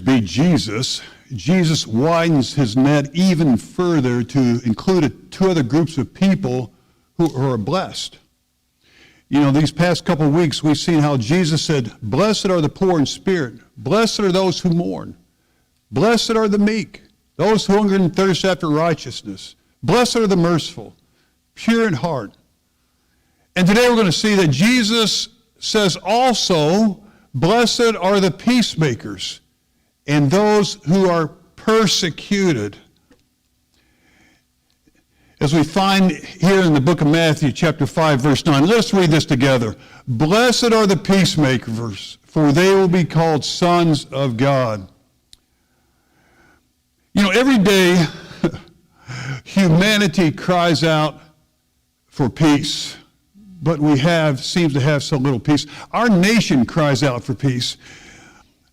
be Jesus, Jesus widens his net even further to include two other groups of people who are blessed. You know, these past couple of weeks, we've seen how Jesus said, "Blessed are the poor in spirit. Blessed are those who mourn. Blessed are the meek, those who hunger and thirst after righteousness. Blessed are the merciful, pure in heart." And today we're going to see that Jesus says also, "Blessed are the peacemakers and those who are persecuted." As we find here in the book of Matthew, chapter 5, verse 9, let's read this together. "Blessed are the peacemakers, for they will be called sons of God." You know, every day, humanity cries out for peace, but seems to have so little peace. Our nation cries out for peace.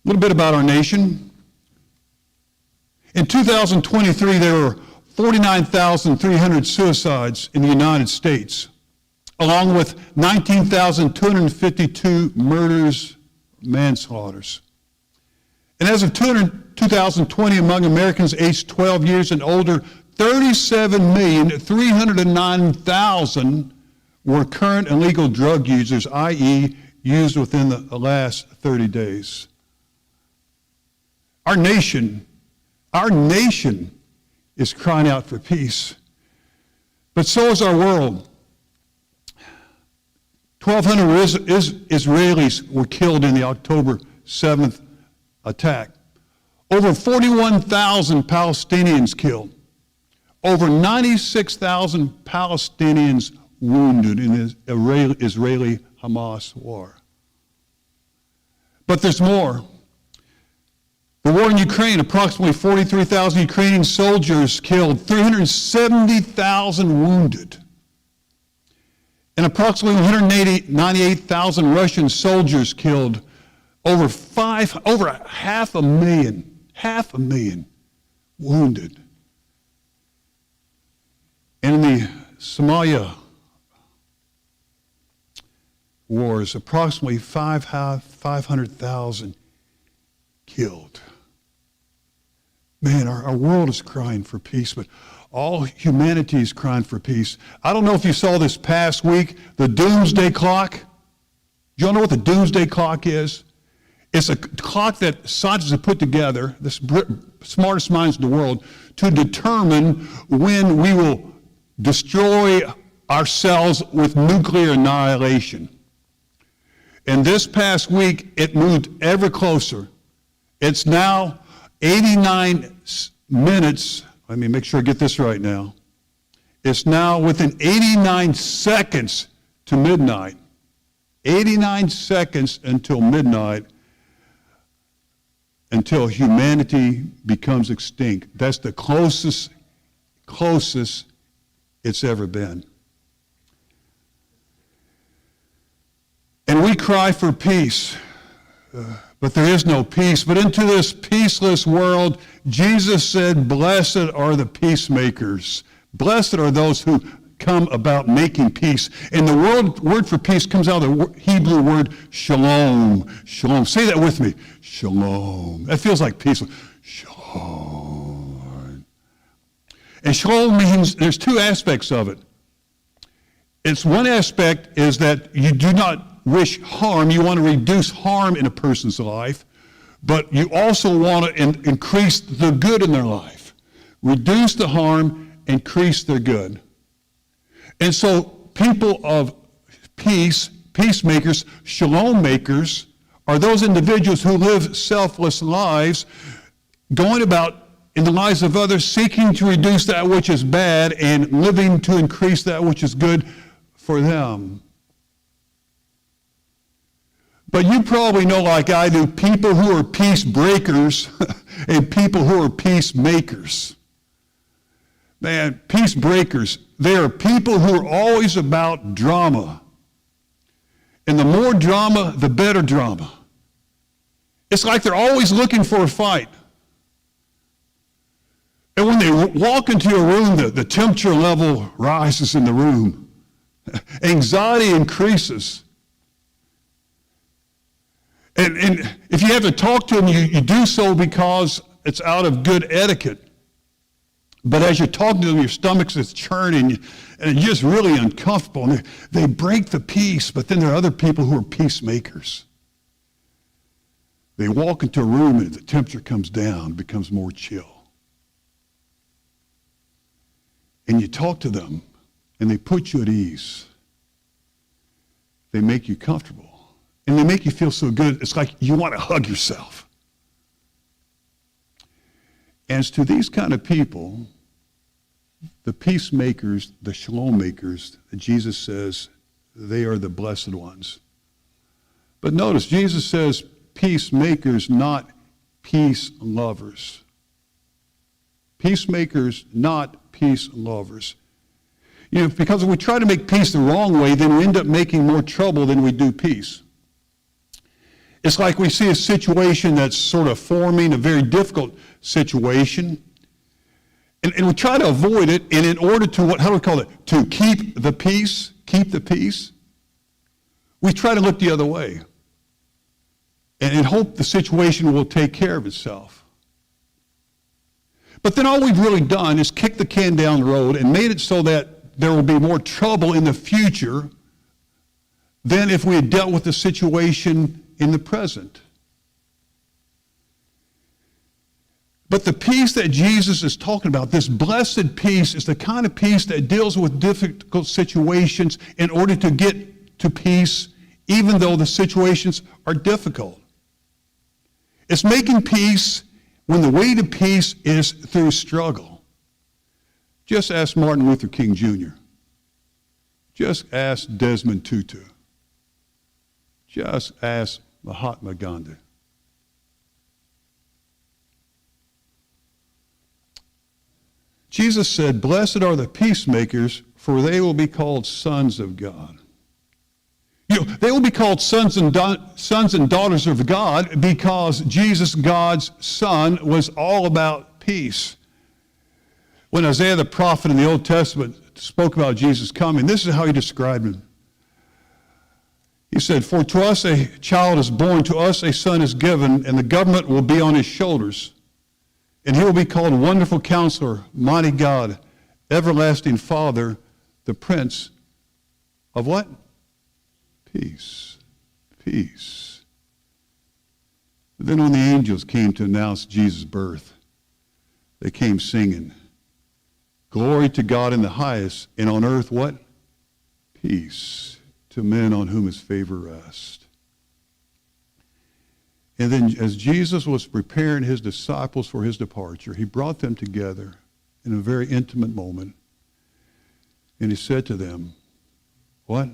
A little bit about our nation. In 2023, there were 49,300 suicides in the United States, along with 19,252 murders, manslaughters. And as of 2020, among Americans aged 12 years and older, 37,309,000 were current and legal drug users, i.e. used within the last 30 days. Our nation is crying out for peace. But so is our world. 1,200 Israelis were killed in the October 7th attack. Over 41,000 Palestinians killed. Over 96,000 Palestinians wounded in the Israeli-Hamas war. But there's more. The war in Ukraine, approximately 43,000 Ukrainian soldiers killed, 370,000 wounded, and approximately 198,000 Russian soldiers killed, over half a million wounded. And in the Somalia wars, approximately 500,000 killed. Man, our world is crying for peace, but all humanity is crying for peace. I don't know if you saw this past week, the doomsday clock. Do you all know what the doomsday clock is? It's a clock that scientists have put together, the smartest minds in the world, to determine when we will destroy ourselves with nuclear annihilation. And this past week, it moved ever closer. It's now 89 minutes. Let me make sure I get this right now. It's now within 89 seconds to midnight. 89 seconds until midnight, until humanity becomes extinct. That's the closest it's ever been. And we cry for peace. But there is no peace. But into this peaceless world, Jesus said, "Blessed are the peacemakers. Blessed are those who come about making peace." And the word for peace comes out of the Hebrew word shalom. Shalom. Say that with me. Shalom. That feels like peace. Shalom. And shalom means there's two aspects of it. It's one aspect is that you do not wish harm. You want to reduce harm in a person's life, but you also want to increase the good in their life. Reduce the harm, increase their good. And so people of peace, peacemakers, shalom makers, are those individuals who live selfless lives, going about in the lives of others, seeking to reduce that which is bad and living to increase that which is good for them. But you probably know, like I do, people who are peace breakers and people who are peacemakers. Man, peace breakers, they are people who are always about drama. And the more drama, the better drama. It's like they're always looking for a fight. And when they walk into a room, the temperature level rises in the room. Anxiety increases. And if you have to talk to them, you do so because it's out of good etiquette. But as you're talking to them, your stomach's is churning, and it's just really uncomfortable. And they break the peace, but then there are other people who are peacemakers. They walk into a room, and the temperature comes down, becomes more chill. And you talk to them, and they put you at ease. They make you comfortable. And they make you feel so good, it's like you want to hug yourself. As to these kind of people, the peacemakers, the shalom makers, Jesus says they are the blessed ones. But notice, Jesus says peacemakers, not peace lovers. Peacemakers, not peace lovers. You know, because if we try to make peace the wrong way, then we end up making more trouble than we do peace. It's like we see a situation that's sort of forming, a very difficult situation, and we try to avoid it, and in order to, how do we call it, to keep the peace, we try to look the other way and hope the situation will take care of itself. But then all we've really done is kick the can down the road and made it so that there will be more trouble in the future than if we had dealt with the situation in the present. But the peace that Jesus is talking about, this blessed peace, is the kind of peace that deals with difficult situations in order to get to peace, even though the situations are difficult. It's making peace when the way to peace is through struggle. Just ask Martin Luther King Jr. Just ask Desmond Tutu. Just ask Mahatma Gandhi. Jesus said, "Blessed are the peacemakers, for they will be called sons of God." You know, they will be called sons and daughters of God because Jesus, God's Son, was all about peace. When Isaiah the prophet in the Old Testament spoke about Jesus coming, this is how he described him. He said, "For to us a child is born, to us a son is given, and the government will be on his shoulders. And he will be called Wonderful Counselor, Mighty God, Everlasting Father, the Prince of" what? Peace. Peace. But then when the angels came to announce Jesus' birth, they came singing, "Glory to God in the highest, and on earth" what? "Peace to men on whom his favor rests." And then as Jesus was preparing his disciples for his departure, he brought them together in a very intimate moment. And he said to them, what?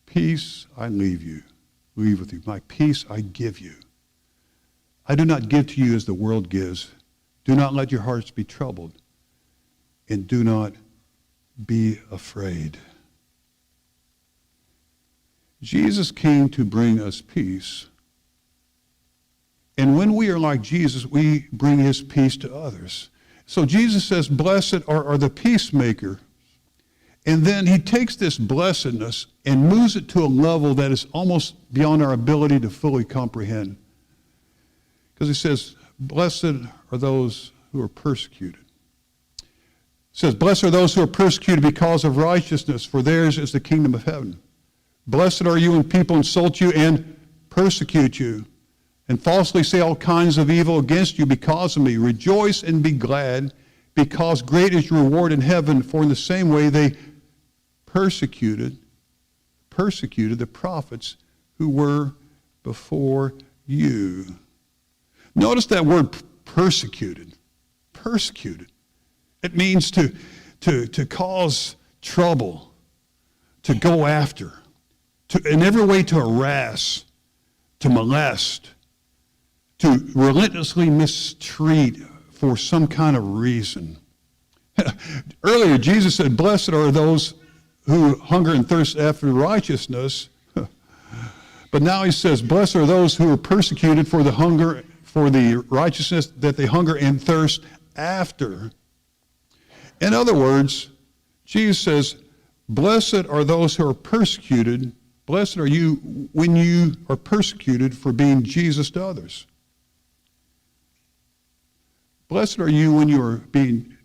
"Peace I leave with you. My peace I give you. I do not give to you as the world gives. Do not let your hearts be troubled, and do not be afraid." Jesus came to bring us peace. And when we are like Jesus, we bring his peace to others. So Jesus says, blessed are the peacemaker. And then he takes this blessedness and moves it to a level that is almost beyond our ability to fully comprehend. Because he says, blessed are those who are persecuted. It says, blessed are those who are persecuted because of righteousness, for theirs is the kingdom of heaven. Blessed are you when people insult you and persecute you, and falsely say all kinds of evil against you because of me. Rejoice and be glad, because great is your reward in heaven, for in the same way they persecuted the prophets who were before you. Notice that word persecuted. Persecuted. It means to cause trouble, to go after, in every way to harass, to molest, to relentlessly mistreat for some kind of reason. Earlier, Jesus said, blessed are those who hunger and thirst after righteousness. But now he says, blessed are those who are persecuted for the righteousness that they hunger and thirst after. In other words, Jesus says, blessed are those who are persecuted Blessed are you when you are persecuted for being Jesus to others. Blessed are you when you are being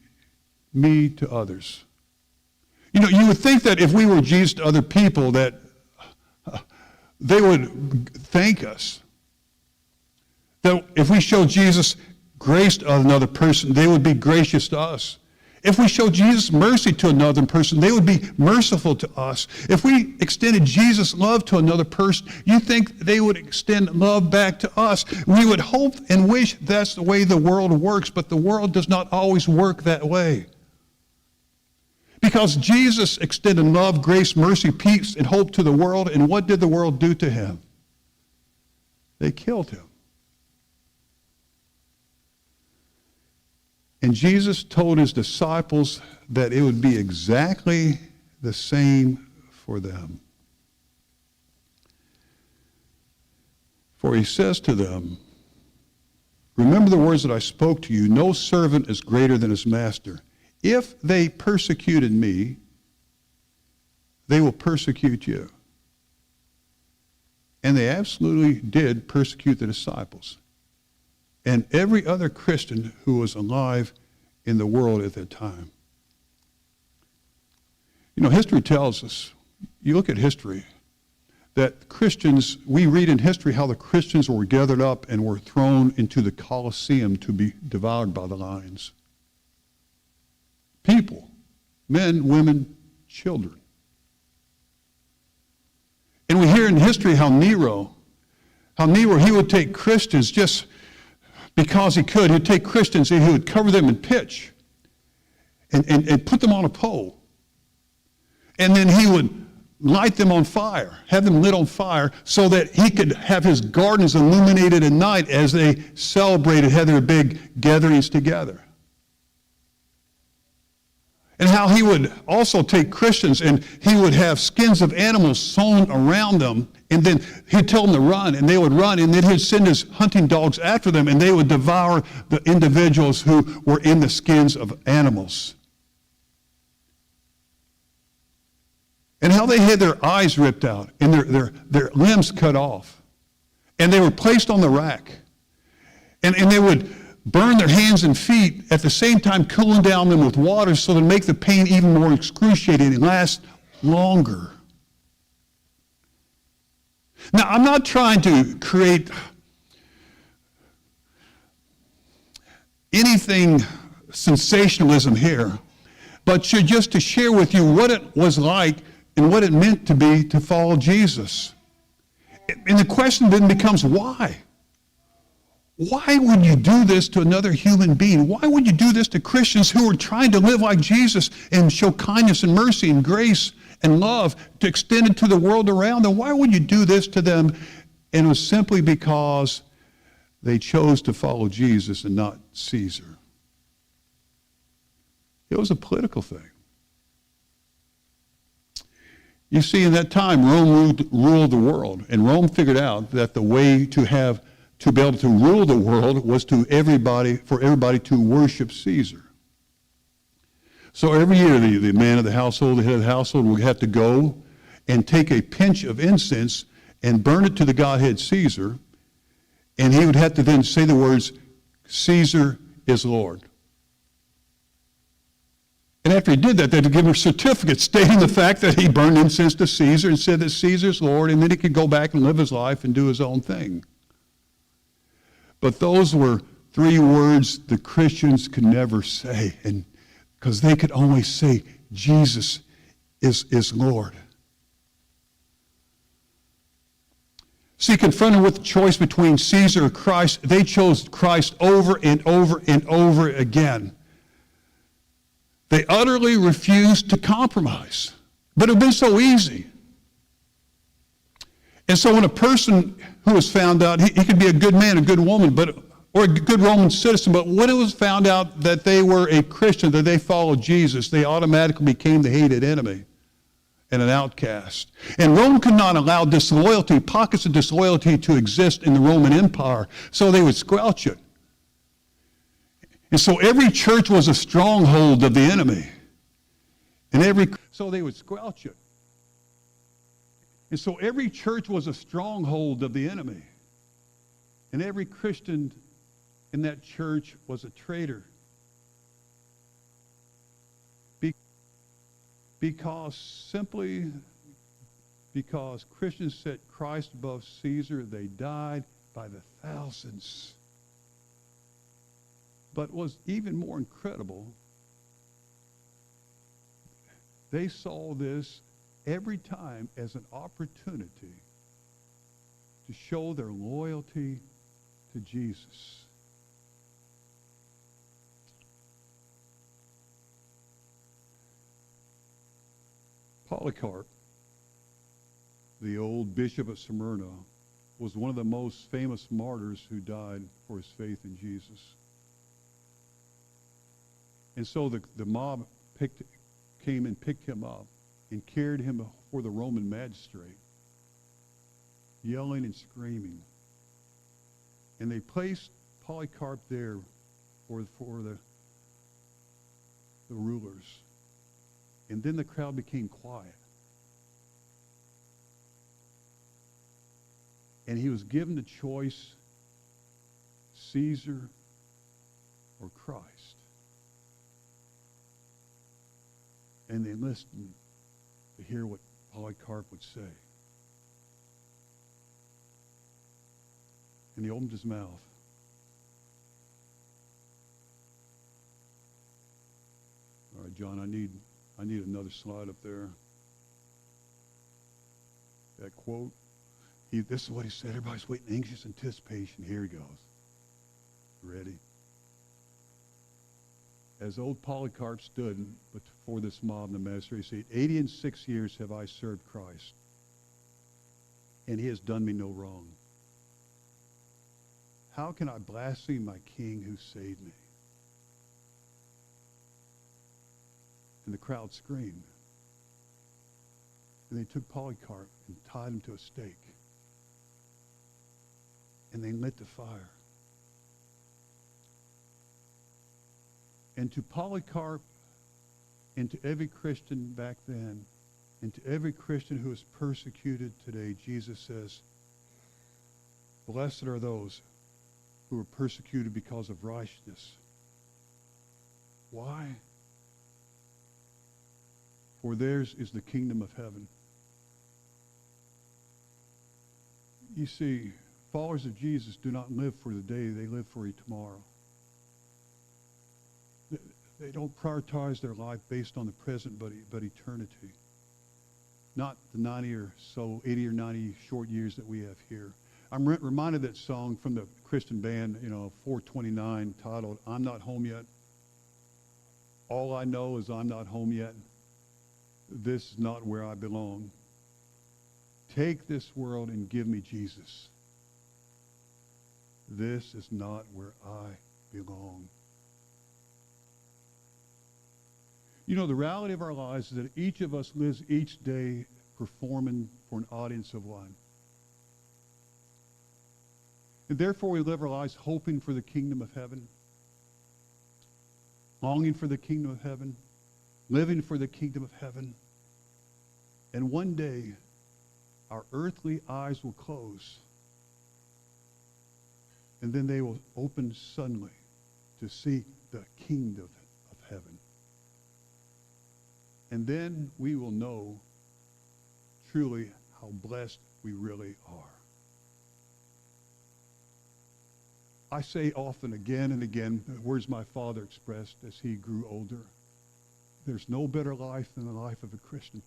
me to others. You know, you would think that if we were Jesus to other people, that they would thank us. That if we show Jesus grace to another person, they would be gracious to us. If we show Jesus mercy to another person, they would be merciful to us. If we extended Jesus' love to another person, you think they would extend love back to us. We would hope and wish that's the way the world works, but the world does not always work that way. Because Jesus extended love, grace, mercy, peace, and hope to the world, and what did the world do to him? They killed him. And Jesus told his disciples that it would be exactly the same for them. For he says to them, remember the words that I spoke to you, no servant is greater than his master. If they persecuted me, they will persecute you. And they absolutely did persecute the disciples and every other Christian who was alive in the world at that time. You know, history tells us, you look at history, that Christians, we read in history how the Christians were gathered up and were thrown into the Colosseum to be devoured by the lions. People, men, women, children. And we hear in history how Nero, he would take Christians just because he could. He'd take Christians and he would cover them in pitch and put them on a pole. And then he would light them on fire, have them lit on fire so that he could have his gardens illuminated at night as they celebrated, had their big gatherings together. And how he would also take Christians and he would have skins of animals sewn around them, and then he'd tell them to run, and they would run, and then he'd send his hunting dogs after them, and they would devour the individuals who were in the skins of animals. And how they had their eyes ripped out and their limbs cut off. And they were placed on the rack. And they would burn their hands and feet at the same time cooling down them with water so to make the pain even more excruciating and last longer. Now, I'm not trying to create anything sensationalism here, but just to share with you what it was like and what it meant to be to follow Jesus. And the question then becomes, why? Why would you do this to another human being? Why would you do this to Christians who are trying to live like Jesus and show kindness and mercy and grace and love to extend it to the world around them? Why would you do this to them? And it was simply because they chose to follow Jesus and not Caesar. It was a political thing. You see, in that time, Rome ruled the world, and Rome figured out that the way to be able to rule the world was for everybody to worship Caesar. So every year, the man of the household, the head of the household, would have to go and take a pinch of incense and burn it to the godhead Caesar, and he would have to then say the words, "Caesar is Lord." And after he did that, they'd give him a certificate stating the fact that he burned incense to Caesar and said that Caesar's Lord, and then he could go back and live his life and do his own thing. But those were three words the Christians could never say, and because they could only say, Jesus is Lord. See, confronted with the choice between Caesar or Christ, they chose Christ over and over and over again. They utterly refused to compromise. But it would have been so easy. And so when a person who was found out, he could be a good man, a good woman, or a good Roman citizen, but when it was found out that they were a Christian, that they followed Jesus, they automatically became the hated enemy and an outcast. And Rome could not allow disloyalty, pockets of disloyalty to exist in the Roman Empire, so they would squelch it. And so every church was a stronghold of the enemy. So they would squelch it. And so every church was a stronghold of the enemy. And every Christian in that church was a traitor. Simply because Christians set Christ above Caesar, they died by the thousands. But was even more incredible, they saw this every time as an opportunity to show their loyalty to Jesus. Polycarp, the old bishop of Smyrna, was one of the most famous martyrs who died for his faith in Jesus. And so the mob came and picked him up and carried him before the Roman magistrate, yelling and screaming. And they placed Polycarp there for the rulers. And then the crowd became quiet. And he was given the choice, Caesar or Christ. And they listened to hear what Polycarp would say. And he opened his mouth. All right, John, I need another slide up there. That quote. This is what he said. Everybody's waiting, anxious anticipation. Here he goes. Ready? As old Polycarp stood before this mob in the magistrate's seat, 86 years have I served Christ, and he has done me no wrong. How can I blaspheme my king who saved me? And the crowd screamed. And they took Polycarp and tied him to a stake. And they lit the fire. And to Polycarp and to every Christian back then, and to every Christian who is persecuted today, Jesus says, blessed are those who are persecuted because of righteousness. Why? For theirs is the kingdom of heaven. You see, followers of Jesus do not live for the day, they live for tomorrow. They don't prioritize their life based on the present, but eternity. Not the 90 or so, 80 or 90 short years that we have here. I'm reminded of that song from the Christian band, 429, titled, I'm Not Home Yet. All I know is I'm not home yet. This is not where I belong. Take this world and give me Jesus. This is not where I belong. The reality of our lives is that each of us lives each day performing for an audience of one. And therefore we live our lives hoping for the kingdom of heaven, longing for the kingdom of heaven, living for the kingdom of heaven. And one day, our earthly eyes will close, and then they will open suddenly to see the kingdom of heaven. And then we will know truly how blessed we really are. I say often, again and again, the words my father expressed as he grew older. There's no better life than the life of a Christian.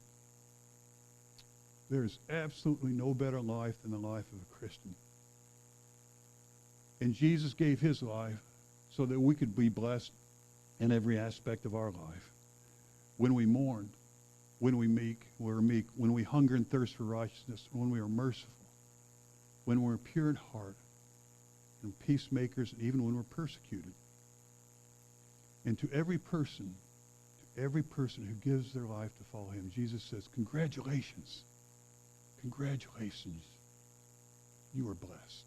There's absolutely no better life than the life of a Christian. And Jesus gave his life so that we could be blessed in every aspect of our life. When we mourn, when we're meek, when we hunger and thirst for righteousness, when we are merciful, when we're pure in heart, and peacemakers, and even when we're persecuted. And to every person who gives their life to follow him, Jesus says, congratulations. Congratulations. You are blessed.